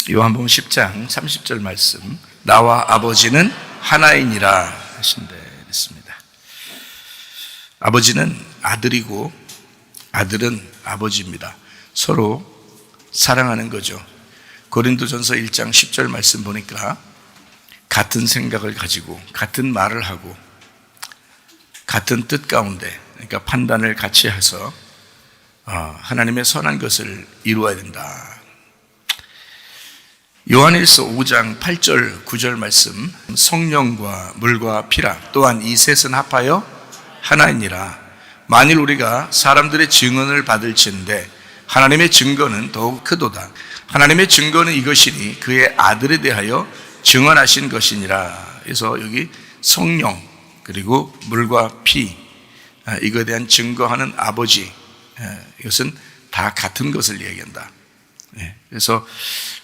요한복음 10장 30절 말씀, 나와 아버지는 하나이니라 하신대 했습니다. 아버지는 아들이고 아들은 아버지입니다. 서로 사랑하는 거죠. 고린도전서 1장 10절 말씀 보니까 같은 생각을 가지고 같은 말을 하고 같은 뜻 가운데, 그러니까 판단을 같이 해서 하나님의 선한 것을 이루어야 된다. 요한일서 5장 8절 9절 말씀, 성령과 물과 피라 또한 이 셋은 합하여 하나이니라. 만일 우리가 사람들의 증언을 받을진대 하나님의 증거는 더욱 크도다. 하나님의 증거는 이것이니 그의 아들에 대하여 증언하신 것이니라. 그래서 여기 성령 그리고 물과 피, 이거에 대한 증거하는 아버지, 이것은 다 같은 것을 얘기한다. 그래서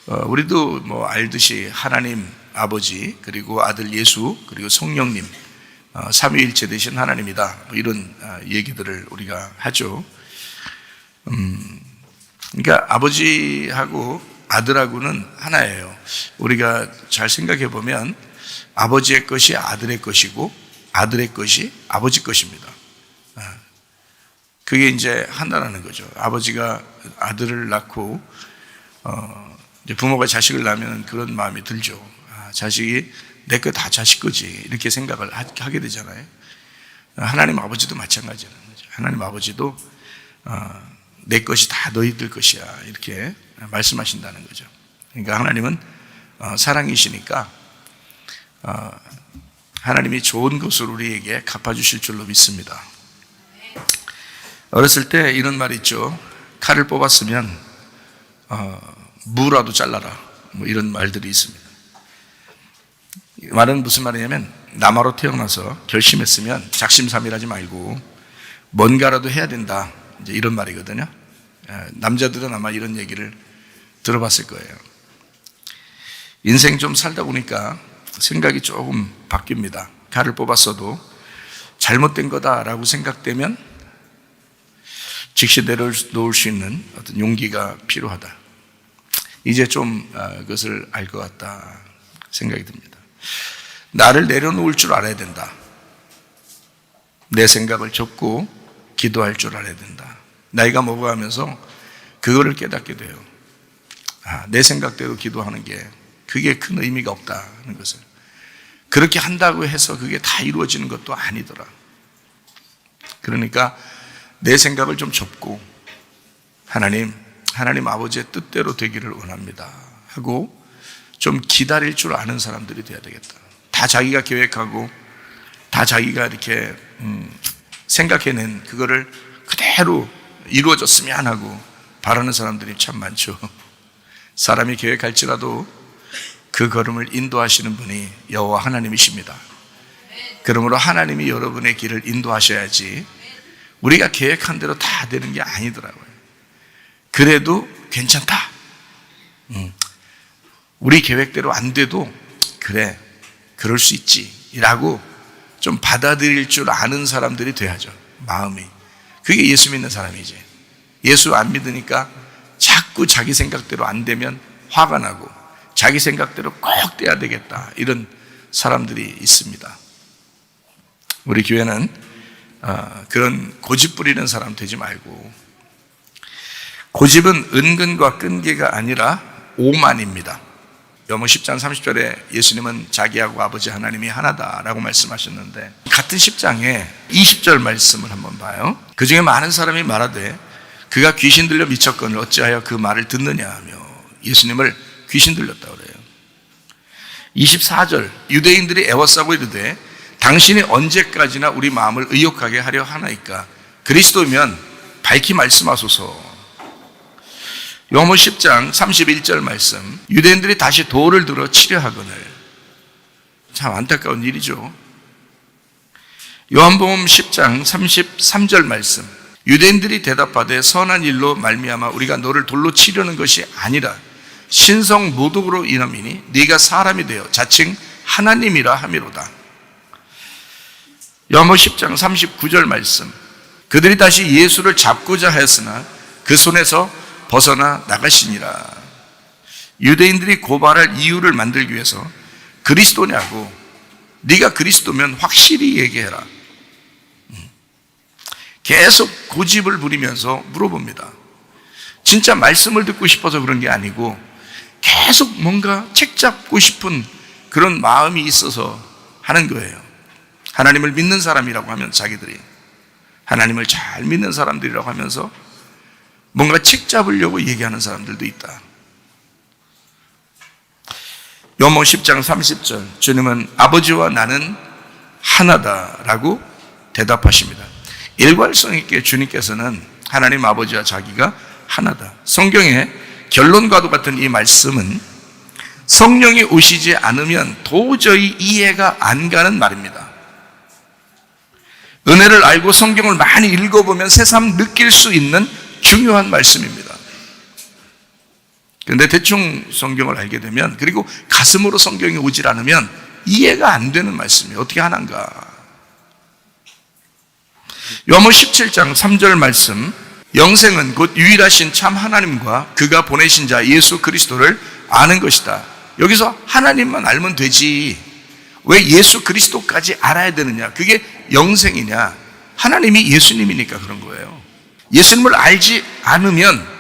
우리도 뭐 알듯이 하나님 아버지 그리고 아들 예수 그리고 성령님, 삼위일체 되신 하나님이다, 이런 얘기들을 우리가 하죠. 그러니까 아버지하고 아들하고는 하나예요. 우리가 잘 생각해 보면 아버지의 것이 아들의 것이고 아들의 것이 아버지 것입니다. 그게 이제 하나라는 거죠. 아버지가 아들을 낳고 이제 부모가 자식을 낳으면 그런 마음이 들죠. 자식이 내 거 다 자식 거지, 이렇게 생각을 하게 되잖아요. 하나님 아버지도 마찬가지라는 거죠. 하나님 아버지도 내 것이 다 너희들 것이야, 이렇게 말씀하신다는 거죠. 그러니까 하나님은 사랑이시니까 하나님이 좋은 것을 우리에게 갚아주실 줄로 믿습니다. 어렸을 때 이런 말이 있죠. 칼을 뽑았으면 무라도 잘라라, 뭐 이런 말들이 있습니다. 말은 무슨 말이냐면, 남아로 태어나서 결심했으면 작심삼일하지 말고 뭔가라도 해야 된다, 이제 이런 말이거든요. 남자들은 아마 이런 얘기를 들어봤을 거예요. 인생 좀 살다 보니까 생각이 조금 바뀝니다. 칼을 뽑았어도 잘못된 거다라고 생각되면 즉시 내려놓을 수 있는 어떤 용기가 필요하다. 이제 좀 그것을 알 것 같다 생각이 듭니다. 나를 내려놓을 줄 알아야 된다. 내 생각을 접고 기도할 줄 알아야 된다. 나이가 먹어가면서 그거를 깨닫게 돼요. 내 생각대로 기도하는 게 그게 큰 의미가 없다는 것을. 그렇게 한다고 해서 그게 다 이루어지는 것도 아니더라. 그러니까 내 생각을 좀 접고 하나님 아버지의 뜻대로 되기를 원합니다 하고 좀 기다릴 줄 아는 사람들이 돼야 되겠다. 다 자기가 계획하고 다 자기가 이렇게 생각해낸 그거를 그대로 이루어졌으면 하고 바라는 사람들이 참 많죠. 사람이 계획할지라도 그 걸음을 인도하시는 분이 여호와 하나님이십니다. 그러므로 하나님이 여러분의 길을 인도하셔야지 우리가 계획한 대로 다 되는 게 아니더라고요. 그래도 괜찮다. 우리 계획대로 안 돼도 그래, 그럴 수 있지 라고 좀 받아들일 줄 아는 사람들이 돼야죠. 마음이. 그게 예수 믿는 사람이지. 예수 안 믿으니까 자꾸 자기 생각대로 안 되면 화가 나고 자기 생각대로 꼭 돼야 되겠다, 이런 사람들이 있습니다. 우리 교회는 그런 고집 부리는 사람 되지 말고, 고집은 은근과 끈기가 아니라 오만입니다. 요한복음 10장 30절에 예수님은 자기하고 아버지 하나님이 하나다라고 말씀하셨는데, 같은 10장에 20절 말씀을 한번 봐요. 그 중에 많은 사람이 말하되 그가 귀신 들려 미쳤거늘 어찌하여 그 말을 듣느냐 하며 예수님을 귀신 들렸다 그래요. 24절, 유대인들이 애워싸고 이르되 당신이 언제까지나 우리 마음을 의욕하게 하려 하나이까? 그리스도면 밝히 말씀하소서. 요한복음 10장 31절 말씀, 유대인들이 다시 돌을 들어 치려 하거늘. 참 안타까운 일이죠. 요한복음 10장 33절 말씀, 유대인들이 대답하되 선한 일로 말미암아 우리가 너를 돌로 치려는 것이 아니라 신성 모독으로 인함이니 네가 사람이 되어 자칭 하나님이라 함이로다. 요한복음 10장 39절 말씀, 그들이 다시 예수를 잡고자 하였으나 그 손에서 벗어나 나가시니라. 유대인들이 고발할 이유를 만들기 위해서 그리스도냐고, 네가 그리스도면 확실히 얘기해라. 계속 고집을 부리면서 물어봅니다. 진짜 말씀을 듣고 싶어서 그런 게 아니고 계속 뭔가 책 잡고 싶은 그런 마음이 있어서 하는 거예요. 하나님을 믿는 사람이라고 하면 자기들이 하나님을 잘 믿는 사람들이라고 하면서 뭔가 책 잡으려고 얘기하는 사람들도 있다. 요한복음 10장 30절, 주님은 아버지와 나는 하나다라고 대답하십니다. 일관성 있게 주님께서는 하나님 아버지와 자기가 하나다. 성경의 결론과도 같은 이 말씀은 성령이 오시지 않으면 도저히 이해가 안 가는 말입니다. 은혜를 알고 성경을 많이 읽어보면 새삼 느낄 수 있는 중요한 말씀입니다. 그런데 대충 성경을 알게 되면, 그리고 가슴으로 성경이 오질 않으면 이해가 안 되는 말씀이에요. 어떻게 하는가? 요한복음 17장 3절 말씀, 영생은 곧 유일하신 참 하나님과 그가 보내신 자 예수 그리스도를 아는 것이다. 여기서 하나님만 알면 되지 왜 예수 그리스도까지 알아야 되느냐? 그게 영생이냐? 하나님이 예수님이니까 그런 거예요. 예수님을 알지 않으면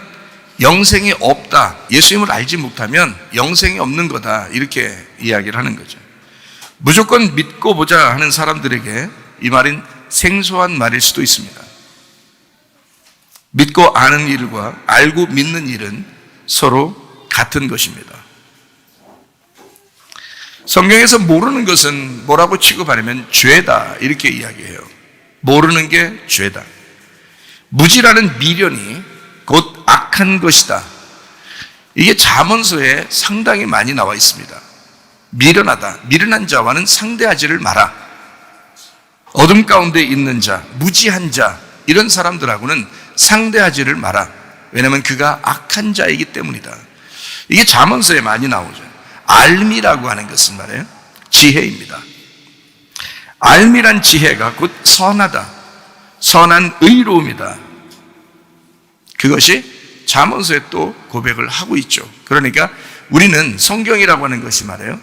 영생이 없다. 예수님을 알지 못하면 영생이 없는 거다. 이렇게 이야기를 하는 거죠. 무조건 믿고 보자 하는 사람들에게 이 말은 생소한 말일 수도 있습니다. 믿고 아는 일과 알고 믿는 일은 서로 같은 것입니다. 성경에서 모르는 것은 뭐라고 취급하냐면 죄다, 이렇게 이야기해요. 모르는 게 죄다. 무지라는 미련이 곧 악한 것이다. 이게 잠언서에 상당히 많이 나와 있습니다. 미련하다, 미련한 자와는 상대하지를 마라. 어둠 가운데 있는 자, 무지한 자, 이런 사람들하고는 상대하지를 마라. 왜냐하면 그가 악한 자이기 때문이다. 이게 잠언서에 많이 나오죠. 알미라고 하는 것은 말이에요, 지혜입니다. 알미란 지혜가 곧 선하다, 선한 의로움이다. 그것이 잠언서에 또 고백을 하고 있죠. 그러니까 우리는 성경이라고 하는 것이 말이에요,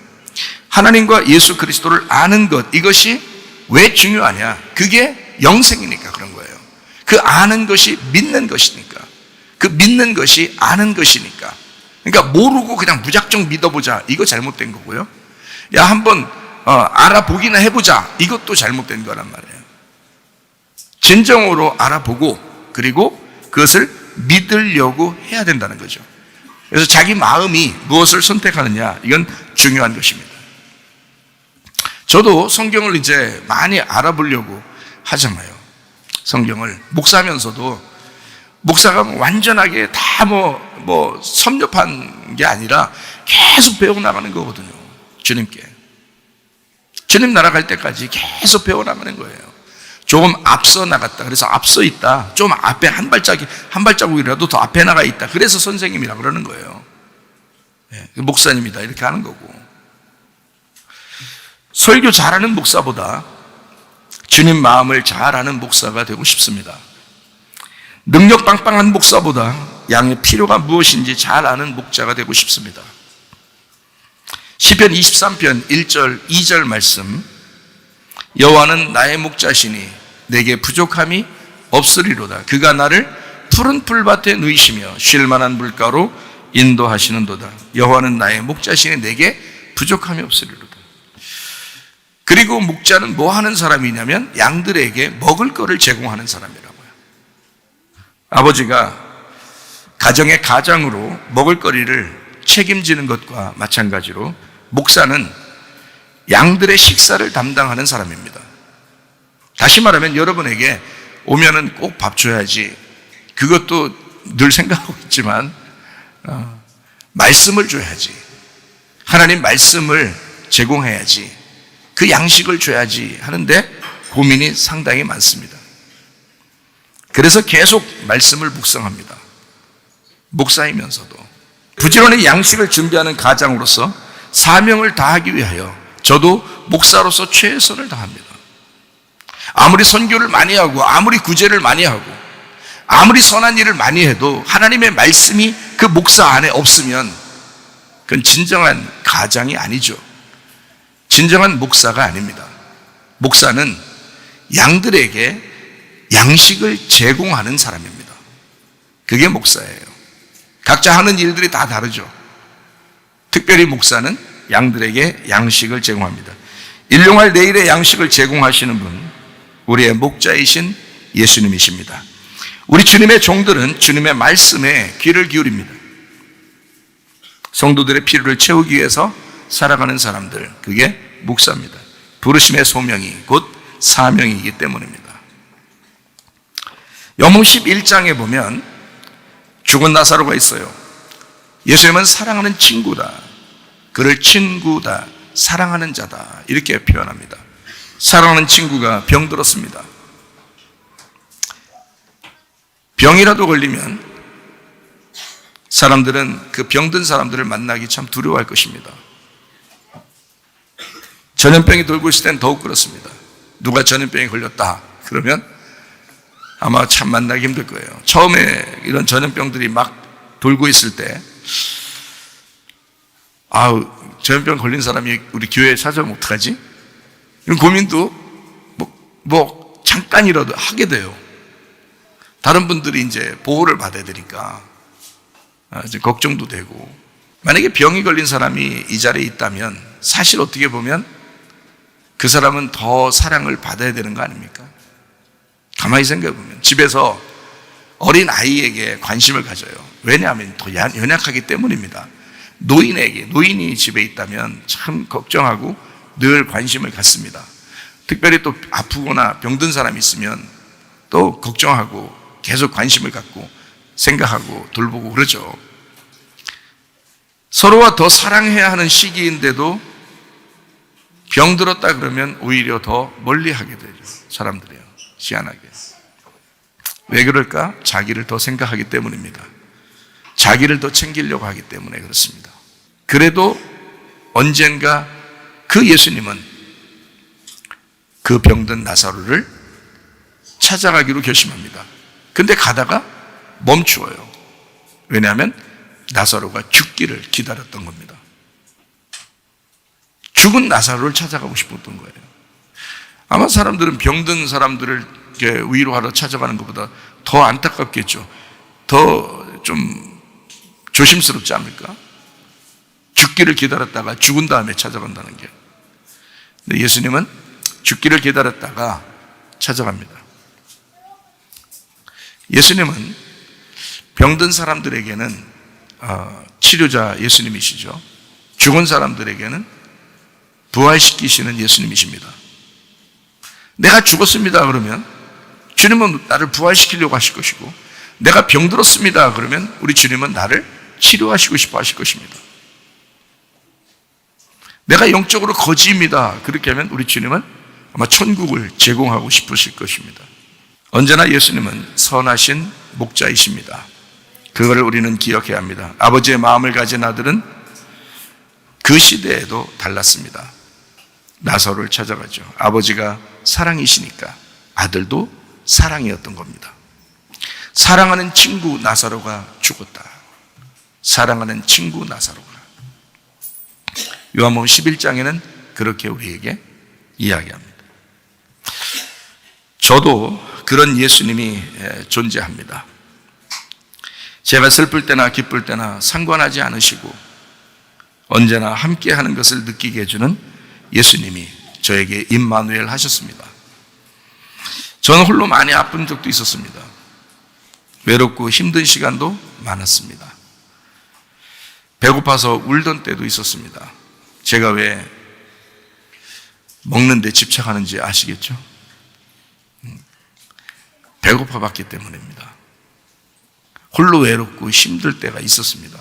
하나님과 예수 그리스도를 아는 것, 이것이 왜 중요하냐? 그게 영생이니까 그런 거예요. 그 아는 것이 믿는 것이니까, 그 믿는 것이 아는 것이니까. 그러니까 모르고 그냥 무작정 믿어보자, 이거 잘못된 거고요. 야, 한번 알아보기나 해보자, 이것도 잘못된 거란 말이에요. 진정으로 알아보고 그리고 그것을 믿으려고 해야 된다는 거죠. 그래서 자기 마음이 무엇을 선택하느냐, 이건 중요한 것입니다. 저도 성경을 이제 많이 알아보려고 하잖아요. 성경을 목사하면서도 목사가 완전하게 다 섭렵한 게 아니라 계속 배워나가는 거거든요. 주님께. 주님 나라 갈 때까지 계속 배워나가는 거예요. 조금 앞서 나갔다, 그래서 앞서 있다. 좀 앞에 한 발자국이라도 더 앞에 나가 있다. 그래서 선생님이라 그러는 거예요. 목사님이다, 이렇게 하는 거고. 설교 잘하는 목사보다 주님 마음을 잘 아는 목사가 되고 싶습니다. 능력 빵빵한 목사보다 양의 필요가 무엇인지 잘 아는 목자가 되고 싶습니다. 시편 23편 1절 2절 말씀, 여호와는 나의 목자시니 내게 부족함이 없으리로다. 그가 나를 푸른 풀밭에 누이시며 쉴 만한 물가로 인도하시는도다. 여호와는 나의 목자시니 내게 부족함이 없으리로다. 그리고 목자는 뭐 하는 사람이냐면 양들에게 먹을 것을 제공하는 사람이라고요. 아버지가 가정의 가장으로 먹을거리를 책임지는 것과 마찬가지로 목사는 양들의 식사를 담당하는 사람입니다. 다시 말하면 여러분에게 오면은 꼭 밥 줘야지, 그것도 늘 생각하고 있지만 말씀을 줘야지, 하나님 말씀을 제공해야지, 그 양식을 줘야지 하는데 고민이 상당히 많습니다. 그래서 계속 말씀을 묵상합니다. 목사이면서도 부지런히 양식을 준비하는 가장으로서 사명을 다하기 위하여 저도 목사로서 최선을 다합니다. 아무리 선교를 많이 하고 아무리 구제를 많이 하고 아무리 선한 일을 많이 해도 하나님의 말씀이 그 목사 안에 없으면 그건 진정한 가장이 아니죠. 진정한 목사가 아닙니다. 목사는 양들에게 양식을 제공하는 사람입니다. 그게 목사예요. 각자 하는 일들이 다 다르죠. 특별히 목사는 양들에게 양식을 제공합니다. 일용할 내일의 양식을 제공하시는 분, 우리의 목자이신 예수님이십니다. 우리 주님의 종들은 주님의 말씀에 귀를 기울입니다. 성도들의 필요를 채우기 위해서 살아가는 사람들, 그게 목사입니다. 부르심의 소명이 곧 사명이기 때문입니다. 요한복음 11장에 보면 죽은 나사로가 있어요. 예수님은 사랑하는 친구다, 그를 친구다, 사랑하는 자다, 이렇게 표현합니다. 사랑하는 친구가 병들었습니다. 병이라도 걸리면 사람들은 그 병든 사람들을 만나기 참 두려워할 것입니다. 전염병이 돌고 있을 땐 더욱 그렇습니다. 누가 전염병에 걸렸다 그러면 아마 참 만나기 힘들 거예요. 처음에 이런 전염병들이 막 돌고 있을 때 전염병 걸린 사람이 우리 교회에 찾아오면 어떡하지? 이런 고민도 뭐 잠깐이라도 하게 돼요. 다른 분들이 이제 보호를 받아야 되니까 이제 걱정도 되고, 만약에 병이 걸린 사람이 이 자리에 있다면 사실 어떻게 보면 그 사람은 더 사랑을 받아야 되는 거 아닙니까? 가만히 생각해 보면 집에서 어린 아이에게 관심을 가져요. 왜냐하면 더 연약하기 때문입니다. 노인이 집에 있다면 참 걱정하고 늘 관심을 갖습니다. 특별히 또 아프거나 병든 사람이 있으면 또 걱정하고 계속 관심을 갖고 생각하고 돌보고 그러죠. 서로가 더 사랑해야 하는 시기인데도 병들었다 그러면 오히려 더 멀리하게 되죠. 사람들이요, 희한하게. 왜 그럴까? 자기를 더 생각하기 때문입니다. 자기를 더 챙기려고 하기 때문에 그렇습니다. 그래도 언젠가 그 예수님은 그 병든 나사로를 찾아가기로 결심합니다. 근데 가다가 멈추어요. 왜냐하면 나사로가 죽기를 기다렸던 겁니다. 죽은 나사로를 찾아가고 싶었던 거예요. 아마 사람들은 병든 사람들을 위로하러 찾아가는 것보다 더 안타깝겠죠. 더 좀 조심스럽지 않을까? 죽기를 기다렸다가 죽은 다음에 찾아간다는 게. 근데 예수님은 죽기를 기다렸다가 찾아갑니다. 예수님은 병든 사람들에게는 치료자 예수님이시죠. 죽은 사람들에게는 부활시키시는 예수님이십니다. 내가 죽었습니다 그러면 주님은 나를 부활시키려고 하실 것이고, 내가 병들었습니다 그러면 우리 주님은 나를 치료하시고 싶어 하실 것입니다. 내가 영적으로 거지입니다 그렇게 하면 우리 주님은 아마 천국을 제공하고 싶으실 것입니다. 언제나 예수님은 선하신 목자이십니다. 그거를 우리는 기억해야 합니다. 아버지의 마음을 가진 아들은 그 시대에도 달랐습니다. 나사로를 찾아가죠. 아버지가 사랑이시니까 아들도 사랑이었던 겁니다. 사랑하는 친구 나사로가 죽었다. 사랑하는 친구 나사로가. 요한복음 11장에는 그렇게 우리에게 이야기합니다. 저도 그런 예수님이 존재합니다. 제가 슬플 때나 기쁠 때나 상관하지 않으시고 언제나 함께하는 것을 느끼게 해주는 예수님이 저에게 임마누엘 하셨습니다. 저는 홀로 많이 아픈 적도 있었습니다. 외롭고 힘든 시간도 많았습니다. 배고파서 울던 때도 있었습니다. 제가 왜 먹는 데 집착하는지 아시겠죠? 배고파 봤기 때문입니다. 홀로 외롭고 힘들 때가 있었습니다.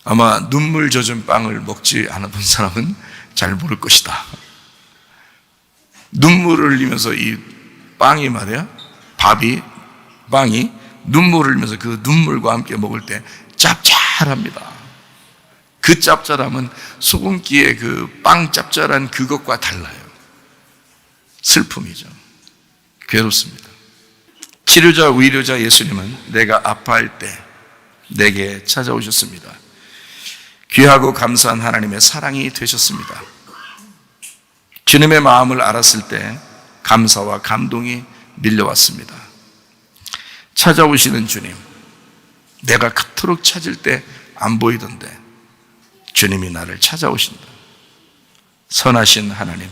아마 눈물 젖은 빵을 먹지 않아본 사람은 잘 모를 것이다. 눈물을 흘리면서 이 빵이 말이야, 빵이 눈물을 흘리면서 그 눈물과 함께 먹을 때 짭짤합니다. 그 짭짤함은 소금기의 그 빵 짭짤한 그것과 달라요. 슬픔이죠. 괴롭습니다. 치료자, 위로자 예수님은 내가 아파할 때 내게 찾아오셨습니다. 귀하고 감사한 하나님의 사랑이 되셨습니다. 주님의 마음을 알았을 때 감사와 감동이 밀려왔습니다. 찾아오시는 주님, 내가 그토록 찾을 때 안 보이던데 주님이 나를 찾아오신다. 선하신 하나님,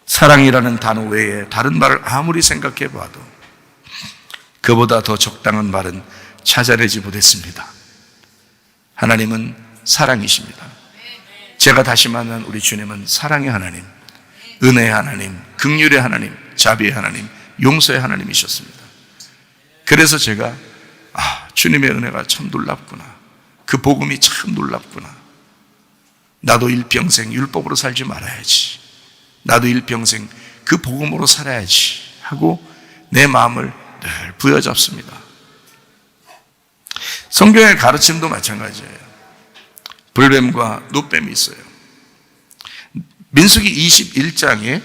사랑이라는 단어 외에 다른 말을 아무리 생각해 봐도 그보다 더 적당한 말은 찾아내지 못했습니다. 하나님은 사랑이십니다. 제가 다시 만난 우리 주님은 사랑의 하나님, 은혜의 하나님, 긍휼의 하나님, 자비의 하나님, 용서의 하나님이셨습니다. 그래서 제가 주님의 은혜가 참 놀랍구나. 그 복음이 참 놀랍구나. 나도 일평생 율법으로 살지 말아야지. 나도 일평생 그 복음으로 살아야지 하고 내 마음을 늘 부여잡습니다. 성경의 가르침도 마찬가지예요. 불뱀과 노뱀이 있어요. 민수기 21장에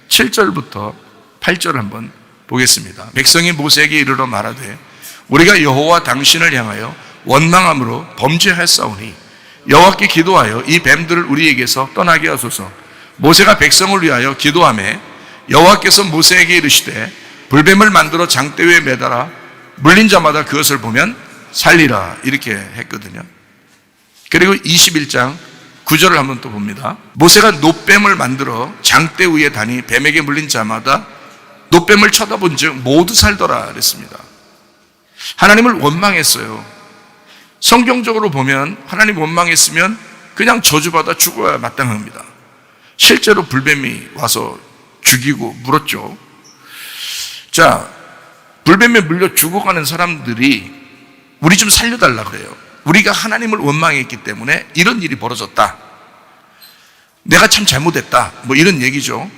7절부터 8절 한번 보겠습니다. 백성이 모세에게 이르러 말하되 우리가 여호와 당신을 향하여 원망함으로 범죄하였사오니 여호와께 기도하여 이 뱀들을 우리에게서 떠나게 하소서. 모세가 백성을 위하여 기도하매 여호와께서 모세에게 이르시되 불뱀을 만들어 장대 위에 매달아 물린 자마다 그것을 보면 살리라, 이렇게 했거든요. 그리고 21장 9절을 한번 또 봅니다. 모세가 노뱀을 만들어 장대 위에 다니 뱀에게 물린 자마다 노뱀을 쳐다본 즉 모두 살더라 그랬습니다. 하나님을 원망했어요. 성경적으로 보면 하나님 원망했으면 그냥 저주받아 죽어야 마땅합니다. 실제로 불뱀이 와서 죽이고 물었죠. 자, 불뱀에 물려 죽어가는 사람들이 우리 좀 살려달라 그래요. 우리가 하나님을 원망했기 때문에 이런 일이 벌어졌다. 내가 참 잘못했다. 뭐 이런 얘기죠.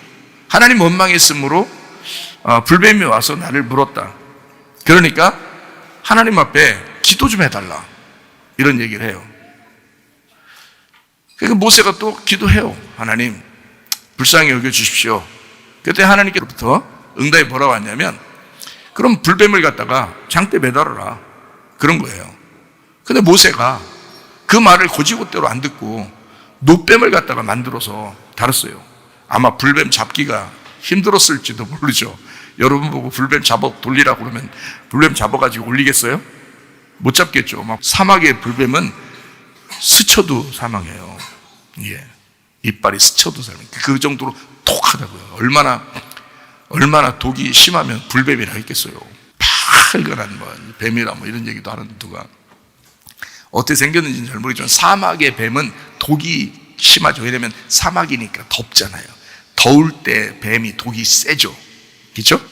하나님 원망했으므로 불뱀이 와서 나를 물었다. 그러니까 하나님 앞에 기도 좀 해달라, 이런 얘기를 해요. 그러니까 모세가 또 기도해요. 하나님, 불쌍히 여겨주십시오. 그때 하나님께로부터 응답이 뭐라고 왔냐면, 그럼 불뱀을 갖다가 장대 매달아라, 그런 거예요. 근데 모세가 그 말을 고지고대로 안 듣고 노뱀을 갖다가 만들어서 다뤘어요. 아마 불뱀 잡기가 힘들었을지도 모르죠. 여러분 보고 불뱀 잡아 돌리라고 그러면 불뱀 잡아가지고 올리겠어요? 못 잡겠죠. 막 사막의 불뱀은 스쳐도 사망해요. 예. 이빨이 스쳐도 사망해요. 그 정도로 독하다고요. 얼마나 독이 심하면 불뱀이라 했겠어요. 빨간한 뱀이라 이런 얘기도 하는 누가. 어떻게 생겼는지는 잘 모르겠지만 사막의 뱀은 독이 심하죠. 왜냐면 사막이니까 덥잖아요. 더울 때 뱀이 독이 세죠. 그렇죠?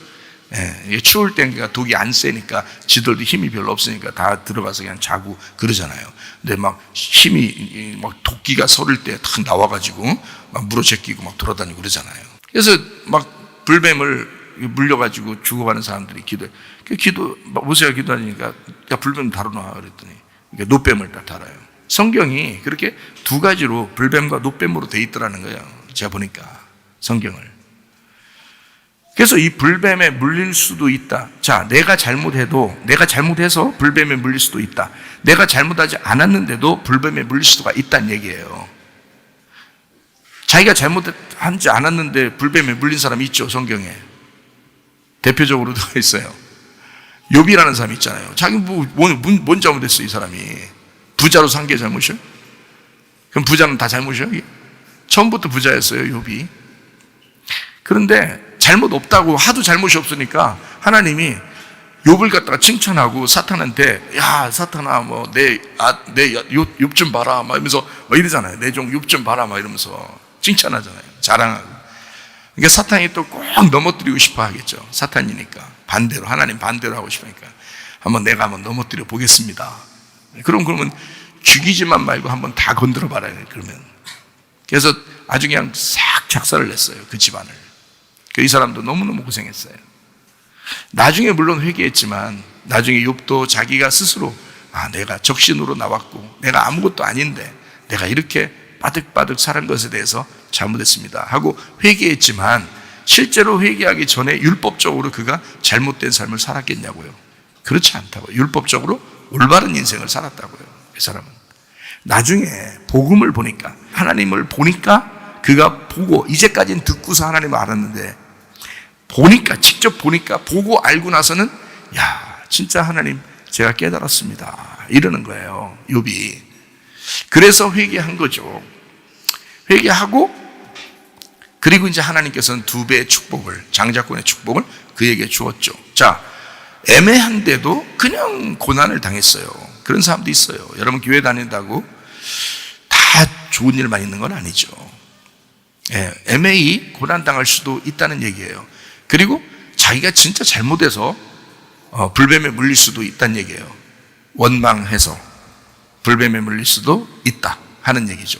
예, 추울 때 독이 안 세니까 지들도 힘이 별로 없으니까 다 들어가서 그냥 자고 그러잖아요. 근데 막 힘이 막 도끼가 서릴 때 탁 나와가지고 막 물어제끼고 막 돌아다니고 그러잖아요. 그래서 막 불뱀을 물려가지고 죽어가는 사람들이 모세가 기도하니까 야, 불뱀 다루나 그랬더니 노뱀을 다 달아요. 성경이 그렇게 두 가지로 불뱀과 노뱀으로 돼 있더라는 거예요. 제가 보니까 성경을. 그래서 이 불뱀에 물릴 수도 있다. 자, 내가 잘못해서 불뱀에 물릴 수도 있다. 내가 잘못하지 않았는데도 불뱀에 물릴 수가 있다는 얘기예요. 자기가 잘못하지 않았는데 불뱀에 물린 사람이 있죠, 성경에. 대표적으로 누가 있어요? 욥이라는 사람이 있잖아요. 자기 뭔 잘못했어, 이 사람이. 부자로 산 게 잘못이요? 그럼 부자는 다 잘못이요? 처음부터 부자였어요, 욥이. 그런데 잘못 없다고 하도 잘못이 없으니까 하나님이 욥을 갖다가 칭찬하고 사탄한테 야, 사탄아, 뭐 내 욥 좀 봐라 막 이러면서 막 이러잖아요. 내 종 욥 좀 봐라 막 이러면서 칭찬하잖아요. 자랑하고. 그러니까 사탄이 또 꼭 넘어뜨리고 싶어 하겠죠. 사탄이니까. 반대로, 하나님 반대로 하고 싶으니까 내가 한번 넘어뜨려 보겠습니다. 그러면 죽이지만 말고 한번 다 건드려 봐라요. 그러면. 그래서 아주 그냥 싹 작살을 냈어요. 그 집안을. 이 사람도 너무너무 고생했어요. 나중에 물론 회개했지만 나중에 욥도 자기가 스스로 내가 적신으로 나왔고 내가 아무것도 아닌데 내가 이렇게 바득바득 살은 것에 대해서 잘못했습니다 하고 회개했지만 실제로 회개하기 전에 율법적으로 그가 잘못된 삶을 살았겠냐고요. 그렇지 않다고요. 율법적으로 올바른 인생을 살았다고요. 이 사람은. 나중에 복음을 보니까, 하나님을 보니까, 그가 보고, 이제까지는 듣고서 하나님을 알았는데, 보니까, 직접 보니까, 보고 알고 나서는, 야, 진짜 하나님, 제가 깨달았습니다. 이러는 거예요, 욥이. 그래서 회개한 거죠. 회개하고, 그리고 이제 하나님께서는 2배의 축복을, 장자권의 축복을 그에게 주었죠. 자, 애매한데도 그냥 고난을 당했어요. 그런 사람도 있어요. 여러분 교회 다닌다고 다 좋은 일만 있는 건 아니죠. 애매히 고난 당할 수도 있다는 얘기예요. 그리고 자기가 진짜 잘못해서 불뱀에 물릴 수도 있다는 얘기예요. 원망해서 불뱀에 물릴 수도 있다 하는 얘기죠.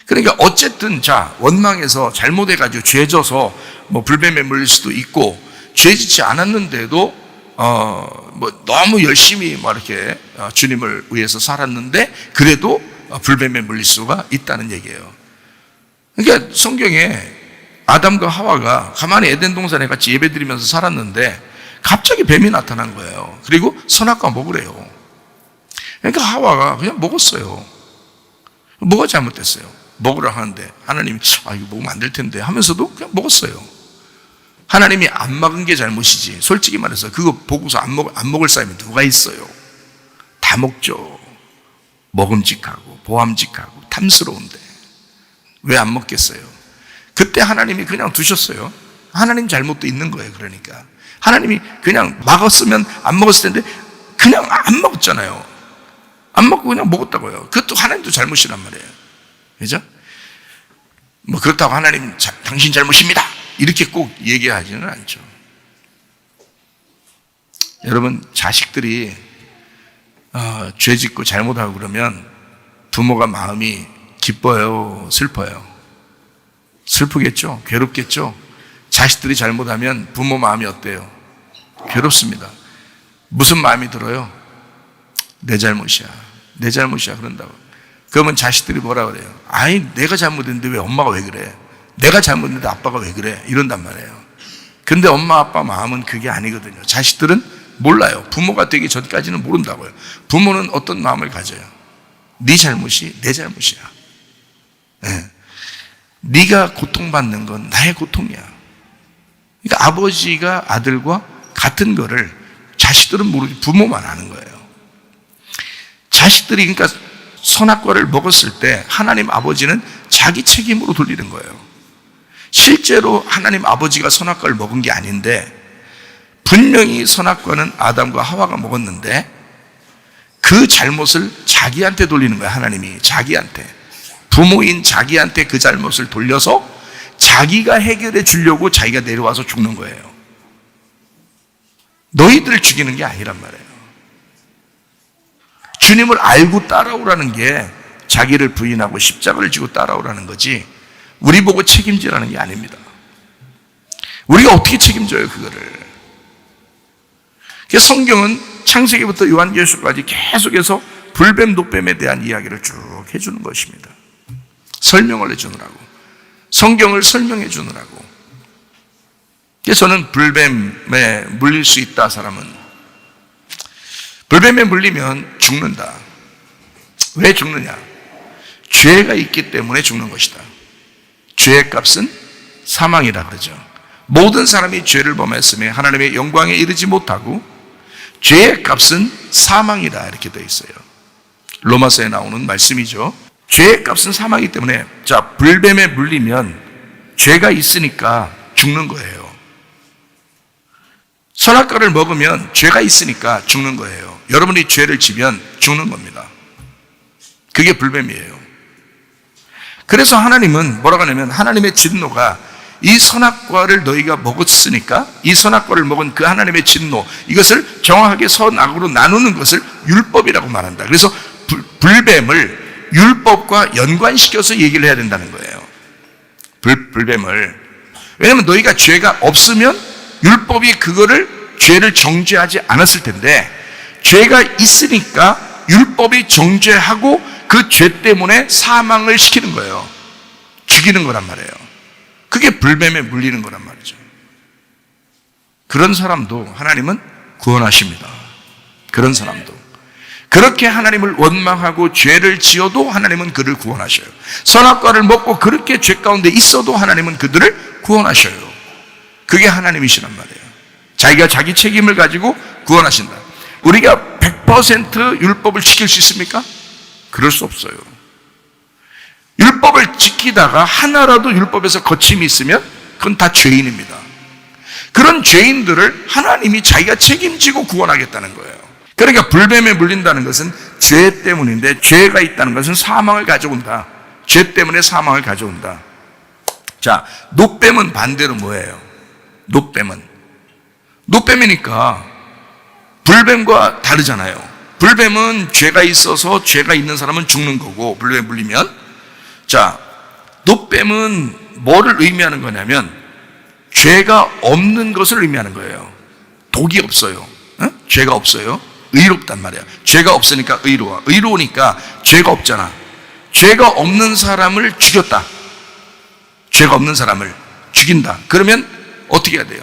그러니까 어쨌든 자, 원망해서 잘못해가지고 죄져서 뭐 불뱀에 물릴 수도 있고, 죄짓지 않았는데도 너무 열심히 이렇게 주님을 위해서 살았는데 그래도 불뱀에 물릴 수가 있다는 얘기예요. 그러니까 성경에 아담과 하와가 가만히 에덴 동산에 같이 예배드리면서 살았는데 갑자기 뱀이 나타난 거예요. 그리고 선악과 먹으래요. 그러니까 하와가 그냥 먹었어요. 뭐가 잘못됐어요? 먹으라 하는데 하나님이 이거 먹으면 안 될 텐데 하면서도 그냥 먹었어요. 하나님이 안 막은 게 잘못이지. 솔직히 말해서 그거 보고서 안 먹을 사람이 누가 있어요? 다 먹죠. 먹음직하고 보암직하고 탐스러운데 왜 안 먹겠어요? 그때 하나님이 그냥 두셨어요. 하나님 잘못도 있는 거예요. 그러니까 하나님이 그냥 막았으면 안 먹었을 텐데 그냥 안 먹었잖아요. 안 먹고 그냥 먹었다고요. 그것도 하나님도 잘못이란 말이에요. 그죠? 뭐 그렇다고 하나님 당신 잘못입니다 이렇게 꼭 얘기하지는 않죠. 여러분, 자식들이 죄 짓고 잘못하고 그러면 부모가 마음이 기뻐요, 슬퍼요? 슬프겠죠? 괴롭겠죠? 자식들이 잘못하면 부모 마음이 어때요? 괴롭습니다. 무슨 마음이 들어요? 내 잘못이야, 내 잘못이야 그런다고. 그러면 자식들이 뭐라 그래요? 내가 잘못했는데 왜 엄마가 왜 그래? 내가 잘못했는데 아빠가 왜 그래? 이런단 말이에요. 근데 엄마 아빠 마음은 그게 아니거든요. 자식들은 몰라요. 부모가 되기 전까지는 모른다고요. 부모는 어떤 마음을 가져요? 네 잘못이 내 잘못이야. 네가 고통받는 건 나의 고통이야. 그러니까 아버지가 아들과 같은 거를 자식들은 모르지 부모만 아는 거예요. 자식들이 그러니까 선악과를 먹었을 때 하나님 아버지는 자기 책임으로 돌리는 거예요. 실제로 하나님 아버지가 선악과를 먹은 게 아닌데 분명히 선악과는 아담과 하와가 먹었는데 그 잘못을 자기한테 돌리는 거예요. 하나님이 자기한테, 부모인 자기한테 그 잘못을 돌려서 자기가 해결해 주려고 자기가 내려와서 죽는 거예요. 너희들을 죽이는 게 아니란 말이에요. 주님을 알고 따라오라는 게 자기를 부인하고 십자가를 지고 따라오라는 거지 우리 보고 책임지라는 게 아닙니다. 우리가 어떻게 책임져요 그거를? 그래서 성경은 창세기부터 요한계시록까지 계속해서 불뱀 녹뱀에 대한 이야기를 쭉 해주는 것입니다. 설명을 해주느라고, 성경을 설명해 주느라고. 그래서 저는 불뱀에 물릴 수 있다 사람은 불뱀에 물리면 죽는다. 왜 죽느냐? 죄가 있기 때문에 죽는 것이다. 죄의 값은 사망이라 그러죠. 모든 사람이 죄를 범했으며 하나님의 영광에 이르지 못하고 죄의 값은 사망이다 이렇게 되어 있어요. 로마서에 나오는 말씀이죠. 죄의 값은 사망이기 때문에 자, 불뱀에 물리면 죄가 있으니까 죽는 거예요. 선악과를 먹으면 죄가 있으니까 죽는 거예요. 여러분이 죄를 지면 죽는 겁니다. 그게 불뱀이에요. 그래서 하나님은 뭐라고 하냐면 하나님의 진노가 이 선악과를 너희가 먹었으니까 이 선악과를 먹은 그 하나님의 진노, 이것을 정확하게 선악으로 나누는 것을 율법이라고 말한다. 그래서 불뱀을 율법과 연관시켜서 얘기를 해야 된다는 거예요. 불뱀을. 왜냐하면 너희가 죄가 없으면 율법이 그거를 죄를 정죄하지 않았을 텐데 죄가 있으니까 율법이 정죄하고 그 죄 때문에 사망을 시키는 거예요. 죽이는 거란 말이에요. 그게 불뱀에 물리는 거란 말이죠. 그런 사람도 하나님은 구원하십니다. 그런 사람도. 그렇게 하나님을 원망하고 죄를 지어도 하나님은 그를 구원하셔요. 선악과를 먹고 그렇게 죄 가운데 있어도 하나님은 그들을 구원하셔요. 그게 하나님이시란 말이에요. 자기가 자기 책임을 가지고 구원하신다. 우리가 100% 율법을 지킬 수 있습니까? 그럴 수 없어요. 율법을 지키다가 하나라도 율법에서 거침이 있으면 그건 다 죄인입니다. 그런 죄인들을 하나님이 자기가 책임지고 구원하겠다는 거예요. 그러니까 불뱀에 물린다는 것은 죄 때문인데, 죄가 있다는 것은 사망을 가져온다. 죄 때문에 사망을 가져온다. 자, 노뱀은 반대로 뭐예요? 노뱀이니까 불뱀과 다르잖아요. 불뱀은 죄가 있어서 죄가 있는 사람은 죽는 거고, 불뱀에 물리면. 자, 노뱀은 뭐를 의미하는 거냐면 죄가 없는 것을 의미하는 거예요. 독이 없어요. 죄가 없어요. 의롭단 말이야. 죄가 없으니까 의로워. 의로우니까 죄가 없잖아. 죄가 없는 사람을 죽였다. 죄가 없는 사람을 죽인다. 그러면 어떻게 해야 돼요?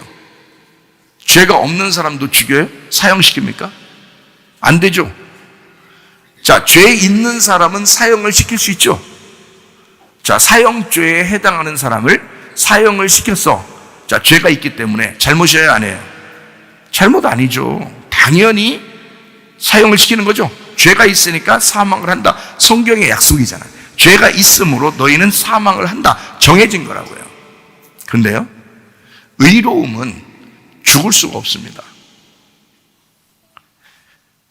죄가 없는 사람도 죽여요? 사형시킵니까? 안 되죠. 자, 죄 있는 사람은 사형을 시킬 수 있죠. 자, 사형죄에 해당하는 사람을 사형을 시켰어. 자, 죄가 있기 때문에 잘못이어야 안 해요? 잘못 아니죠. 당연히 사형을 시키는 거죠. 죄가 있으니까 사망을 한다. 성경의 약속이잖아요. 죄가 있으므로 너희는 사망을 한다. 정해진 거라고요. 그런데요, 의로움은 죽을 수가 없습니다.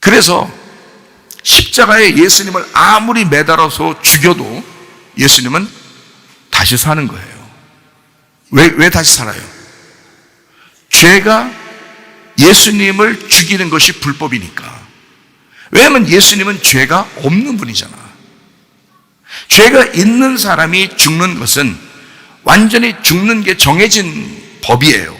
그래서 십자가에 예수님을 아무리 매달아서 죽여도 예수님은 다시 사는 거예요. 왜 다시 살아요? 죄가 예수님을 죽이는 것이 불법이니까. 왜냐하면 예수님은 죄가 없는 분이잖아. 죄가 있는 사람이 죽는 것은 완전히 죽는 게 정해진 법이에요.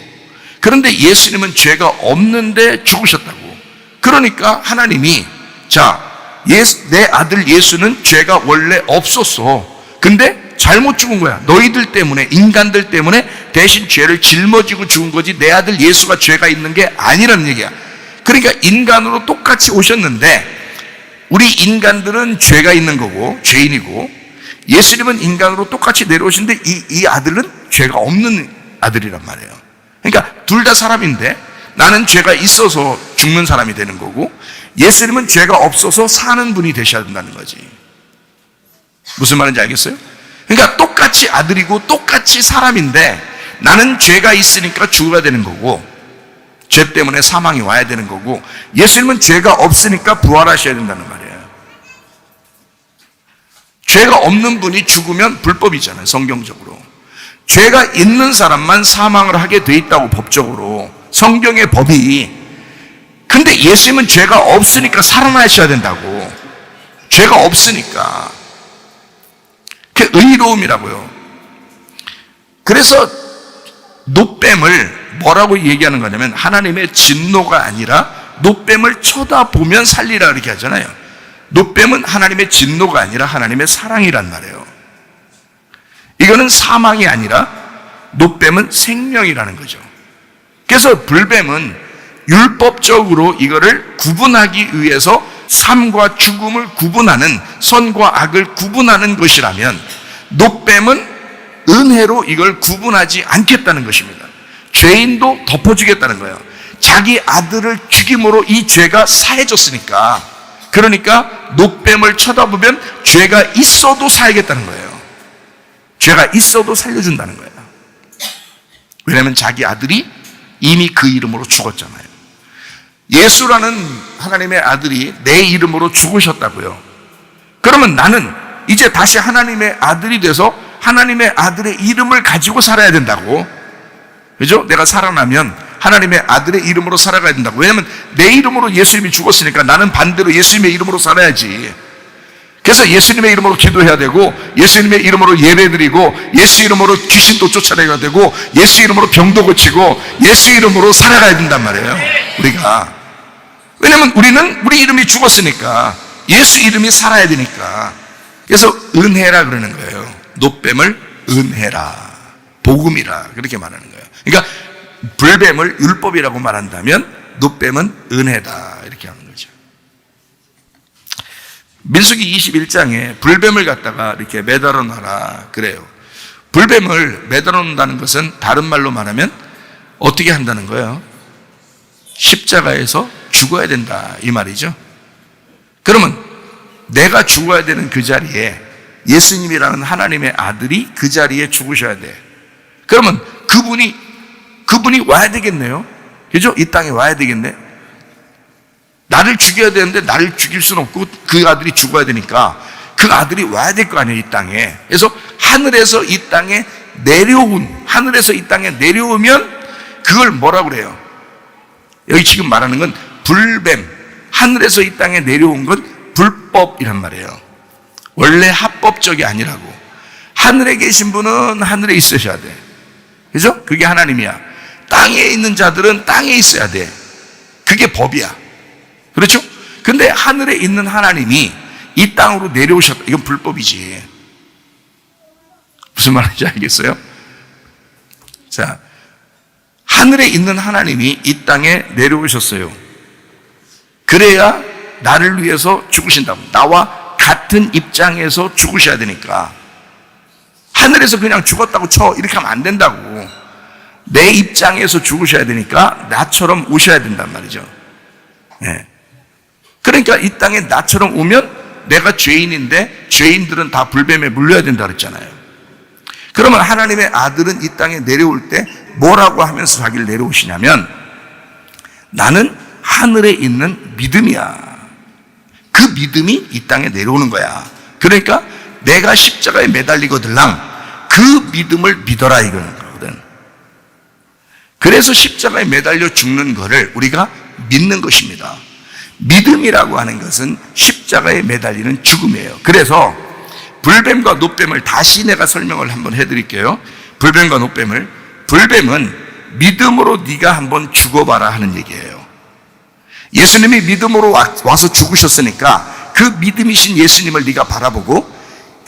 그런데 예수님은 죄가 없는데 죽으셨다고. 그러니까 하나님이, 자, 내 아들 예수는 죄가 원래 없었어. 근데 잘못 죽은 거야. 너희들 때문에, 인간들 때문에 대신 죄를 짊어지고 죽은 거지, 내 아들 예수가 죄가 있는 게 아니라는 얘기야. 그러니까 인간으로 똑같이 오셨는데, 우리 인간들은 죄가 있는 거고 죄인이고, 예수님은 인간으로 똑같이 내려오신데 이 아들은 죄가 없는 아들이란 말이에요. 그러니까 둘 다 사람인데, 나는 죄가 있어서 죽는 사람이 되는 거고, 예수님은 죄가 없어서 사는 분이 되셔야 된다는 거지. 무슨 말인지 알겠어요? 그러니까 똑같이 아들이고 똑같이 사람인데, 나는 죄가 있으니까 죽어야 되는 거고, 죄 때문에 사망이 와야 되는 거고, 예수님은 죄가 없으니까 부활하셔야 된다는 말이에요. 죄가 없는 분이 죽으면 불법이잖아요, 성경적으로. 죄가 있는 사람만 사망을 하게 돼 있다고, 법적으로. 성경의 법이. 근데 예수님은 죄가 없으니까 살아나셔야 된다고. 죄가 없으니까. 그게 의로움이라고요. 그래서 노뱀을 뭐라고 얘기하는 거냐면, 하나님의 진노가 아니라 노뱀을 쳐다보면 살리라 이렇게 하잖아요. 노뱀은 하나님의 진노가 아니라 하나님의 사랑이란 말이에요. 이거는 사망이 아니라 노뱀은 생명이라는 거죠. 그래서 불뱀은 율법적으로 이거를 구분하기 위해서 삶과 죽음을 구분하는, 선과 악을 구분하는 것이라면, 노뱀은 은혜로 이걸 구분하지 않겠다는 것입니다. 죄인도 덮어주겠다는 거예요. 자기 아들을 죽임으로 이 죄가 사해졌으니까. 그러니까 노뱀을 쳐다보면 죄가 있어도 사야겠다는 거예요. 죄가 있어도 살려준다는 거예요. 왜냐하면 자기 아들이 이미 그 이름으로 죽었잖아요. 예수라는 하나님의 아들이 내 이름으로 죽으셨다고요. 그러면 나는 이제 다시 하나님의 아들이 돼서 하나님의 아들의 이름을 가지고 살아야 된다고. 그죠? 내가 살아나면 하나님의 아들의 이름으로 살아가야 된다고. 왜냐하면 내 이름으로 예수님이 죽었으니까 나는 반대로 예수님의 이름으로 살아야지. 그래서 예수님의 이름으로 기도해야 되고, 예수님의 이름으로 예배드리고, 예수 이름으로 귀신도 쫓아내야 되고, 예수 이름으로 병도 고치고, 예수 이름으로 살아가야 된단 말이에요, 우리가. 왜냐면 우리는 우리 이름이 죽었으니까 예수 이름이 살아야 되니까. 그래서 은혜라 그러는 거예요. 노뱀을 은혜라, 복음이라 그렇게 말하는 거예요. 그러니까 불뱀을 율법이라고 말한다면 노뱀은 은혜다 이렇게 하는 거죠. 민수기 21장에 불뱀을 갖다가 이렇게 매달아 놔라 그래요. 불뱀을 매달아 놓는다는 것은 다른 말로 말하면 어떻게 한다는 거예요? 십자가에서 죽어야 된다 이 말이죠. 그러면 내가 죽어야 되는 그 자리에 예수님이라는 하나님의 아들이 그 자리에 죽으셔야 돼. 그러면 그분이 와야 되겠네요. 그죠? 이 땅에 와야 되겠네. 나를 죽여야 되는데 나를 죽일 수는 없고 그 아들이 죽어야 되니까 그 아들이 와야 될 거 아니에요, 이 땅에. 그래서 하늘에서 이 땅에 내려오면 그걸 뭐라고 그래요? 여기 지금 말하는 건 불뱀, 하늘에서 이 땅에 내려온 건 불법이란 말이에요. 원래 합법적이 아니라고. 하늘에 계신 분은 하늘에 있으셔야 돼. 그죠? 그게 하나님이야. 땅에 있는 자들은 땅에 있어야 돼. 그게 법이야. 그렇죠? 근데 하늘에 있는 하나님이 이 땅으로 내려오셨다. 이건 불법이지. 무슨 말인지 알겠어요? 자, 하늘에 있는 하나님이 이 땅에 내려오셨어요. 그래야 나를 위해서 죽으신다고. 나와 같은 입장에서 죽으셔야 되니까. 하늘에서 그냥 죽었다고 쳐 이렇게 하면 안 된다고. 내 입장에서 죽으셔야 되니까 나처럼 오셔야 된단 말이죠. 네. 그러니까 이 땅에 나처럼 오면 내가 죄인인데 죄인들은 다 불뱀에 물려야 된다 그랬잖아요. 그러면 하나님의 아들은 이 땅에 내려올 때 뭐라고 하면서 자기를 내려오시냐면 나는 하늘에 있는 믿음이야. 그 믿음이 이 땅에 내려오는 거야. 그러니까 내가 십자가에 매달리거들랑 그 믿음을 믿어라 이거는 거거든. 그래서 십자가에 매달려 죽는 거를 우리가 믿는 것입니다. 믿음이라고 하는 것은 십자가에 매달리는 죽음이에요. 그래서 불뱀과 놋뱀을 다시 내가 설명을 한번 해드릴게요. 불뱀과 놋뱀을. 불뱀은 믿음으로 네가 한번 죽어봐라 하는 얘기예요. 예수님이 믿음으로 와서 죽으셨으니까 그 믿음이신 예수님을 네가 바라보고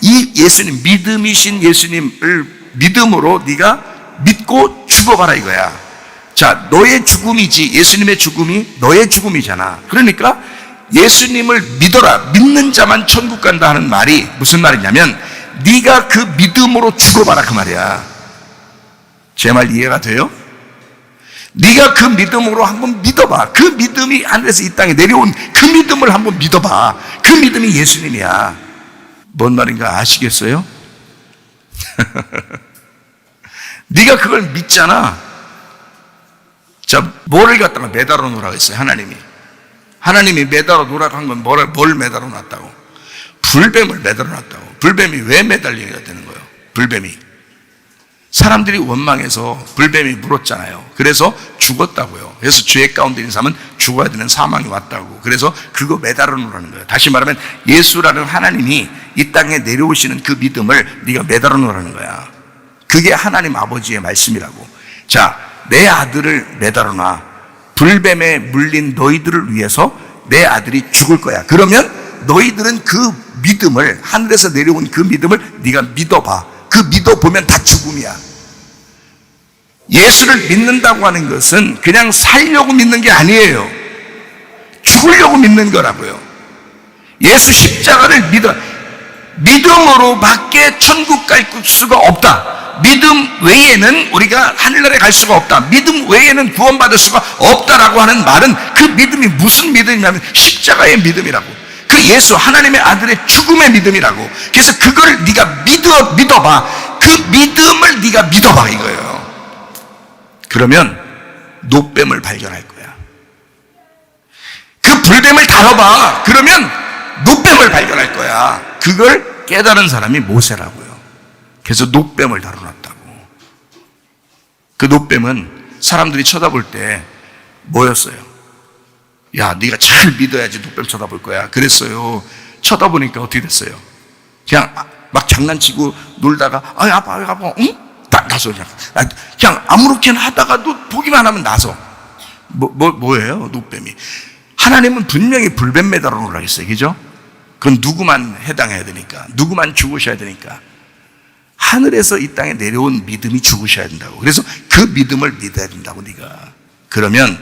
이 예수님, 믿음이신 예수님을 믿음으로 네가 믿고 죽어봐라 이거야. 자, 너의 죽음이지 예수님의 죽음이 너의 죽음이잖아. 그러니까 예수님을 믿어라. 믿는 자만 천국 간다 하는 말이 무슨 말이냐면 네가 그 믿음으로 죽어봐라 그 말이야. 제 말 이해가 돼요? 네가 그 믿음으로 한번 믿어봐. 그 믿음이 하늘에서 이 땅에 내려온 그 믿음을 한번 믿어봐. 그 믿음이 예수님이야. 뭔 말인가 아시겠어요? 네가 그걸 믿잖아. 자, 뭐를 갖다가 매달아 놓으라고 했어요, 하나님이 매달아 놓으라고 한 건 뭘 매달아 놨다고? 불뱀을 매달아 놨다고. 불뱀이 왜 매달려야 되는 거예요? 불뱀이. 사람들이 원망해서 불뱀이 물었잖아요. 그래서 죽었다고요. 그래서 죄 가운데 있는 사람은 죽어야 되는 사망이 왔다고. 그래서 그거 매달아 놓으라는 거예요. 다시 말하면 예수라는 하나님이 이 땅에 내려오시는 그 믿음을 네가 매달아 놓으라는 거야. 그게 하나님 아버지의 말씀이라고. 자, 내 아들을 매달아 놔. 불뱀에 물린 너희들을 위해서 내 아들이 죽을 거야. 그러면 너희들은 그 믿음을, 하늘에서 내려온 그 믿음을 네가 믿어봐. 그 믿어보면 다 죽음이야. 예수를 믿는다고 하는 것은 그냥 살려고 믿는 게 아니에요. 죽으려고 믿는 거라고요. 예수 십자가를 믿음으로밖에 천국 갈 수가 없다. 믿음 외에는 우리가 하늘나라에 갈 수가 없다. 믿음 외에는 구원받을 수가 없다라고 하는 말은 그 믿음이 무슨 믿음이냐면 십자가의 믿음이라고. 그 예수 하나님의 아들의 죽음의 믿음이라고. 그래서 그걸 네가 믿어봐. 그 믿음을 네가 믿어봐 이거예요. 그러면 놋뱀을 발견할 거야. 그 불뱀을 다뤄봐. 그러면 놋뱀을 발견할 거야. 그걸 깨달은 사람이 모세라고요. 그래서 놋뱀을 다뤄놨다고. 그 놋뱀은 사람들이 쳐다볼 때 뭐였어요? 야, 네가 잘 믿어야지 놋뱀 쳐다볼 거야. 그랬어요. 쳐다보니까 어떻게 됐어요? 그냥 막 장난치고 놀다가 아파 응? 나서 그냥 아무렇게나 하다가도 보기만 하면 나서 뭐예요? 놋뱀이. 하나님은 분명히 불뱀 매달아 놓으라고 했어요. 그죠? 그건 누구만 해당해야 되니까, 누구만 죽으셔야 되니까. 하늘에서 이 땅에 내려온 믿음이 죽으셔야 된다고. 그래서 그 믿음을 믿어야 된다고 네가. 그러면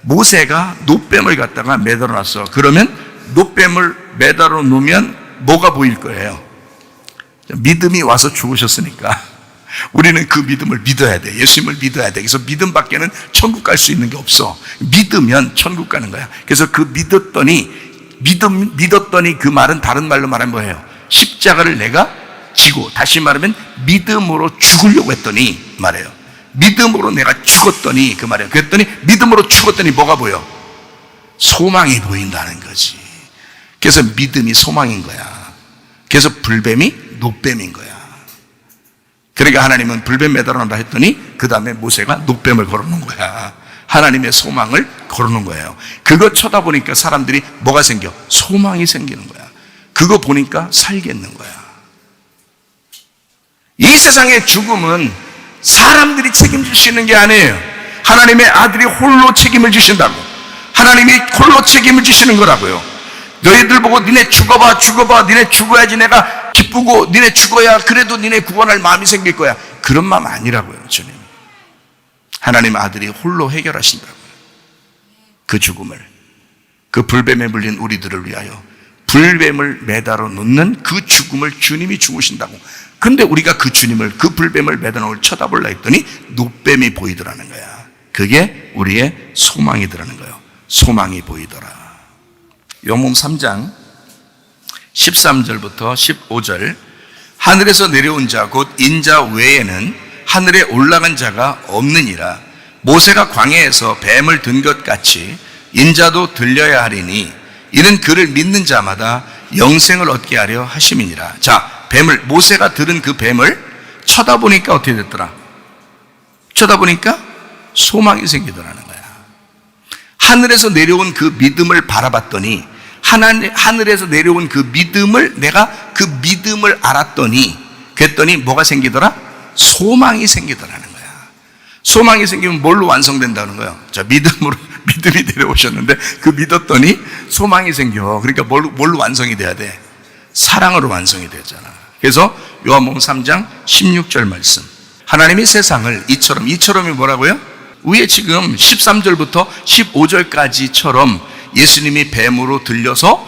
모세가 놋뱀을 갖다가 매달아 놨어. 그러면 노뱀을 매달아 놓으면 뭐가 보일 거예요? 믿음이 와서 죽으셨으니까 우리는 그 믿음을 믿어야 돼. 예수님을 믿어야 돼. 그래서 믿음밖에는 천국 갈 수 있는 게 없어. 믿으면 천국 가는 거야. 그래서 그 믿었더니 그 말은 다른 말로 말하면 뭐예요? 십자가를 내가 지고, 다시 말하면 믿음으로 죽으려고 했더니 말해요. 믿음으로 내가 죽었더니 그 말이에요. 그랬더니 믿음으로 죽었더니 뭐가 보여? 소망이 보인다는 거지. 그래서 믿음이 소망인 거야. 그래서 불뱀이 노뱀인 거야. 그러니까 하나님은 불뱀 매달아놓는다 했더니 그 다음에 모세가 노뱀을 걸어놓은 거야. 하나님의 소망을 걸어놓은 거예요. 그거 쳐다보니까 사람들이 뭐가 생겨? 소망이 생기는 거야. 그거 보니까 살겠는 거야. 이 세상의 죽음은 사람들이 책임질 수 있는 게 아니에요. 하나님의 아들이 홀로 책임을 지신다고. 하나님이 홀로 책임을 지시는 거라고요. 너희들 보고 니네 죽어봐, 니네 죽어야지 내가 기쁘고, 니네 죽어야 그래도 니네 구원할 마음이 생길 거야. 그런 마음 아니라고요, 주님. 하나님 아들이 홀로 해결하신다고요. 그 죽음을, 그 불뱀에 물린 우리들을 위하여 불뱀을 매달아 놓는 그 죽음을 주님이 죽으신다고. 근데 우리가 그 주님을, 그 불뱀을 매달아 놓을 쳐다보려 했더니 노뱀이 보이더라는 거야. 그게 우리의 소망이더라는 거예요. 소망이 보이더라. 요한복음 3장 13절부터 15절, 하늘에서 내려온 자 곧 인자 외에는 하늘에 올라간 자가 없느니라. 모세가 광야에서 뱀을 든 것 같이 인자도 들려야 하리니 이는 그를 믿는 자마다 영생을 얻게 하려 하심이니라. 자, 모세가 들은 그 뱀을 쳐다보니까 어떻게 됐더라? 쳐다보니까 소망이 생기더라는 거야. 하늘에서 내려온 그 믿음을 바라봤더니, 하늘에서 내려온 그 믿음을, 내가 그 믿음을 알았더니, 그랬더니 뭐가 생기더라? 소망이 생기더라는 거야. 소망이 생기면 뭘로 완성된다는 거예요? 자, 믿음이 내려오셨는데 그 믿었더니 소망이 생겨. 그러니까 뭘로 완성이 돼야 돼? 사랑으로 완성이 되잖아. 그래서 요한복음 3장 16절 말씀, 하나님이 세상을 이처럼이 뭐라고요? 위에 지금 13절부터 15절까지처럼 예수님이 뱀으로 들려서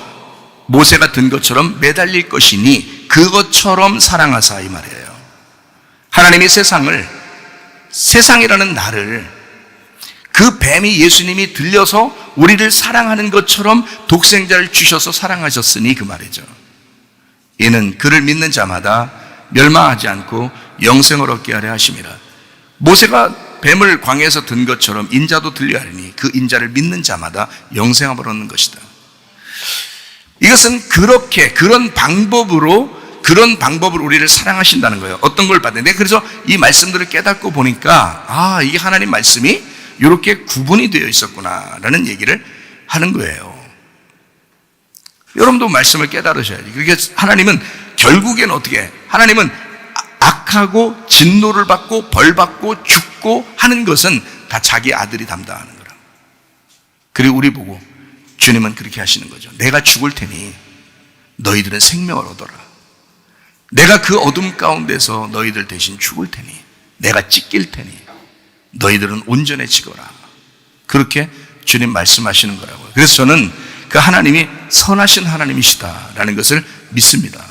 모세가 든 것처럼 매달릴 것이니 그것처럼 사랑하사, 이 말이에요. 하나님이 세상이라는 나를 그 뱀이 예수님이 들려서 우리를 사랑하는 것처럼 독생자를 주셔서 사랑하셨으니 그 말이죠. 이는 그를 믿는 자마다 멸망하지 않고 영생을 얻게 하려 하심이라. 모세가 뱀을 광야에서 든 것처럼 인자도 들려야 하니 그 인자를 믿는 자마다 영생을 얻는 것이다. 이것은 그런 방법으로 우리를 사랑하신다는 거예요. 어떤 걸 받는. 내가 그래서 이 말씀들을 깨닫고 보니까 이게 하나님 말씀이 이렇게 구분이 되어 있었구나라는 얘기를 하는 거예요. 여러분도 말씀을 깨달으셔야지. 그러니까 하나님은 결국에는 어떻게 해? 하나님은 악하고 진노를 받고 벌받고 죽고 하는 것은 다 자기 아들이 담당하는 거라. 그리고 우리 보고 주님은 그렇게 하시는 거죠. 내가 죽을 테니 너희들은 생명을 얻어라. 내가 그 어둠 가운데서 너희들 대신 죽을 테니, 내가 찢길 테니 너희들은 온전해지거라. 그렇게 주님 말씀하시는 거라고요. 그래서 저는 그 하나님이 선하신 하나님이시다라는 것을 믿습니다.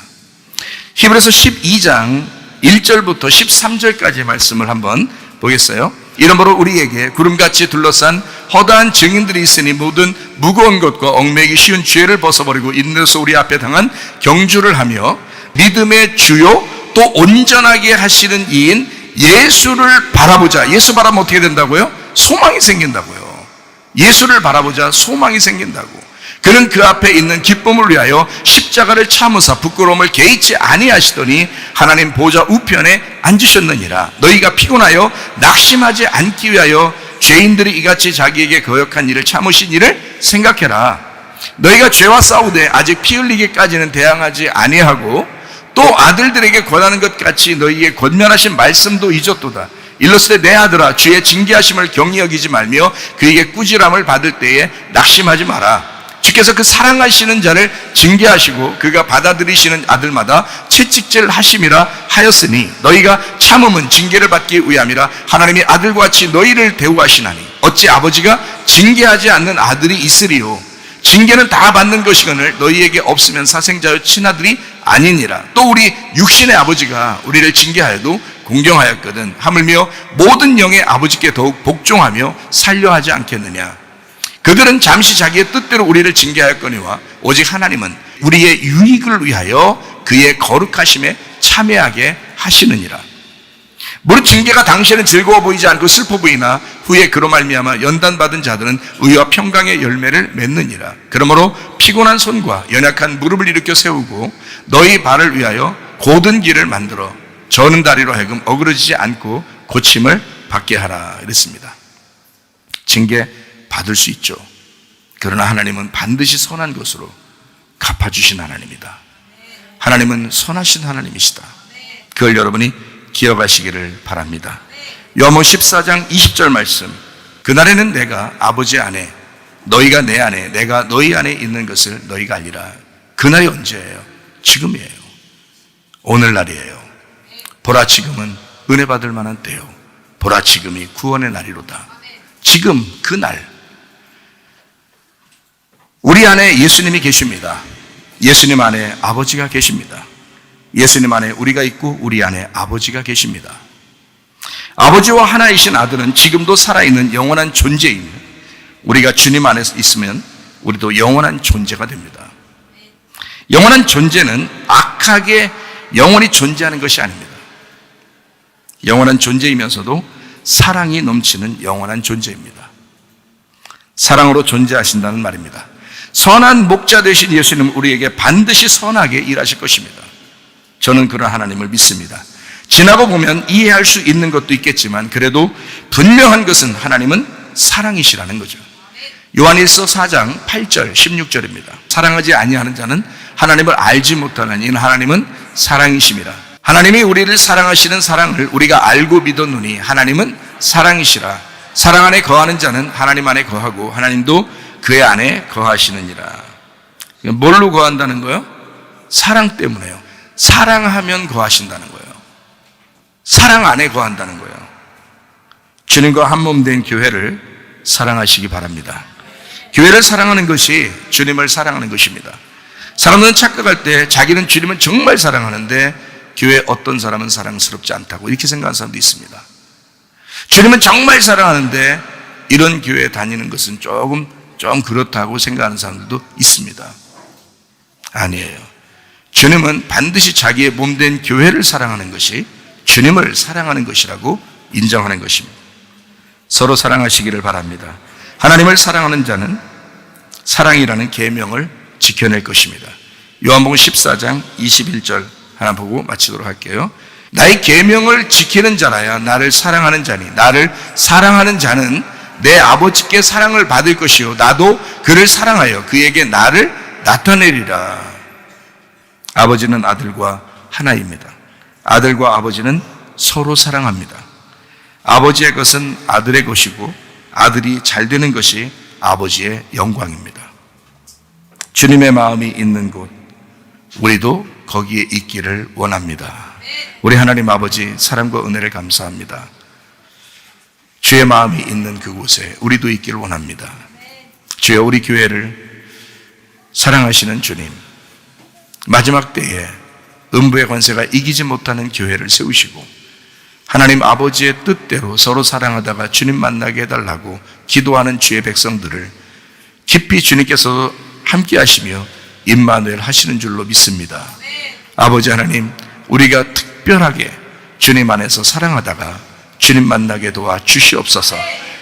히브리서 12장 1절부터 13절까지의 말씀을 한번 보겠어요. 이러므로 우리에게 구름같이 둘러싼 허다한 증인들이 있으니 모든 무거운 것과 얽매이기 쉬운 죄를 벗어버리고 인내로서 우리 앞에 당한 경주를 하며 믿음의 주요 또 온전하게 하시는 이인 예수를 바라보자. 예수 바라보면 어떻게 된다고요? 소망이 생긴다고요. 예수를 바라보자. 소망이 생긴다고. 그는 그 앞에 있는 기쁨을 위하여 십자가를 참으사 부끄러움을 개의치 아니하시더니 하나님 보좌 우편에 앉으셨느니라. 너희가 피곤하여 낙심하지 않기 위하여 죄인들이 이같이 자기에게 거역한 일을 참으신 일을 생각해라. 너희가 죄와 싸우되 아직 피 흘리기까지는 대항하지 아니하고 또 아들들에게 권하는 것 같이 너희에게 권면하신 말씀도 잊었도다. 일렀을 때 내 아들아 주의 징계하심을 경히 여기지 말며 그에게 꾸지람을 받을 때에 낙심하지 마라. 주께서 그 사랑하시는 자를 징계하시고 그가 받아들이시는 아들마다 채찍질 하심이라 하였으니 너희가 참음은 징계를 받기 위함이라. 하나님이 아들과 같이 너희를 대우하시나니 어찌 아버지가 징계하지 않는 아들이 있으리요. 징계는 다 받는 것이거늘 너희에게 없으면 사생자여 친아들이 아니니라. 또 우리 육신의 아버지가 우리를 징계하여도 공경하였거든 하물며 모든 영의 아버지께 더욱 복종하며 살려 하지 않겠느냐. 그들은 잠시 자기의 뜻대로 우리를 징계하였거니와 오직 하나님은 우리의 유익을 위하여 그의 거룩하심에 참여하게 하시느니라. 무릇 징계가 당시에는 즐거워 보이지 않고 슬퍼 보이나 후에 그로 말미암아 연단받은 자들은 의와 평강의 열매를 맺느니라. 그러므로 피곤한 손과 연약한 무릎을 일으켜 세우고 너희 발을 위하여 곧은 길을 만들어 저는 다리로 하여금 어그러지지 않고 고침을 받게 하라 이랬습니다. 징계 받을 수 있죠. 그러나 하나님은 반드시 선한 것으로 갚아주신 하나님이다. 하나님은 선하신 하나님이시다. 그걸 여러분이 기억하시기를 바랍니다. 요한복음 14장 20절 말씀, 그날에는 내가 아버지 안에 너희가 내 안에 내가 너희 안에 있는 것을 너희가 알리라. 그날이 언제예요? 지금이에요. 오늘날이에요. 보라 지금은 은혜 받을 만한 때요, 보라 지금이 구원의 날이로다. 지금 그날 우리 안에 예수님이 계십니다. 예수님 안에 아버지가 계십니다. 예수님 안에 우리가 있고 우리 안에 아버지가 계십니다. 아버지와 하나이신 아들은 지금도 살아있는 영원한 존재이며 우리가 주님 안에 있으면 우리도 영원한 존재가 됩니다. 영원한 존재는 악하게 영원히 존재하는 것이 아닙니다. 영원한 존재이면서도 사랑이 넘치는 영원한 존재입니다. 사랑으로 존재하신다는 말입니다. 선한 목자 되신 예수님은 우리에게 반드시 선하게 일하실 것입니다. 저는 그런 하나님을 믿습니다. 지나고 보면 이해할 수 있는 것도 있겠지만 그래도 분명한 것은 하나님은 사랑이시라는 거죠. 요한일서 4장 8절 16절입니다. 사랑하지 아니하는 자는 하나님을 알지 못하나니 하나님은 사랑이심이라. 하나님이 우리를 사랑하시는 사랑을 우리가 알고 믿었노니 하나님은 사랑이시라. 사랑 안에 거하는 자는 하나님 안에 거하고 하나님도 그의 안에 거하시느니라. 뭘로 거한다는 거예요? 사랑 때문에요. 사랑하면 거하신다는 거예요. 사랑 안에 거한다는 거예요. 주님과 한 몸 된 교회를 사랑하시기 바랍니다. 교회를 사랑하는 것이 주님을 사랑하는 것입니다. 사람들은 착각할 때 자기는 주님을 정말 사랑하는데 교회 어떤 사람은 사랑스럽지 않다고 이렇게 생각하는 사람도 있습니다. 주님은 정말 사랑하는데 이런 교회에 다니는 것은 좀 그렇다고 생각하는 사람들도 있습니다. 아니에요. 주님은 반드시 자기의 몸된 교회를 사랑하는 것이 주님을 사랑하는 것이라고 인정하는 것입니다. 서로 사랑하시기를 바랍니다. 하나님을 사랑하는 자는 사랑이라는 계명을 지켜낼 것입니다. 요한복음 14장 21절 하나 보고 마치도록 할게요. 나의 계명을 지키는 자라야 나를 사랑하는 자니 나를 사랑하는 자는 내 아버지께 사랑을 받을 것이요 나도 그를 사랑하여 그에게 나를 나타내리라. 아버지는 아들과 하나입니다. 아들과 아버지는 서로 사랑합니다. 아버지의 것은 아들의 것이고 아들이 잘 되는 것이 아버지의 영광입니다. 주님의 마음이 있는 곳 우리도 거기에 있기를 원합니다. 우리 하나님 아버지 사랑과 은혜를 감사합니다. 주의 마음이 있는 그곳에 우리도 있기를 원합니다. 주여 우리 교회를 사랑하시는 주님, 마지막 때에 음부의 권세가 이기지 못하는 교회를 세우시고 하나님 아버지의 뜻대로 서로 사랑하다가 주님 만나게 해달라고 기도하는 주의 백성들을 깊이 주님께서 함께 하시며 임마누엘 하시는 줄로 믿습니다. 아버지 하나님, 우리가 특별하게 주님 안에서 사랑하다가 주님 만나게 도와 주시옵소서.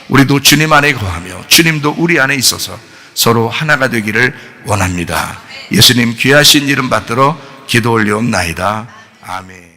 우리도 주님 안에 거하며 주님도 우리 안에 있어서 서로 하나가 되기를 원합니다. 예수님 귀하신 이름 받들어 기도 올려옵나이다. 아멘.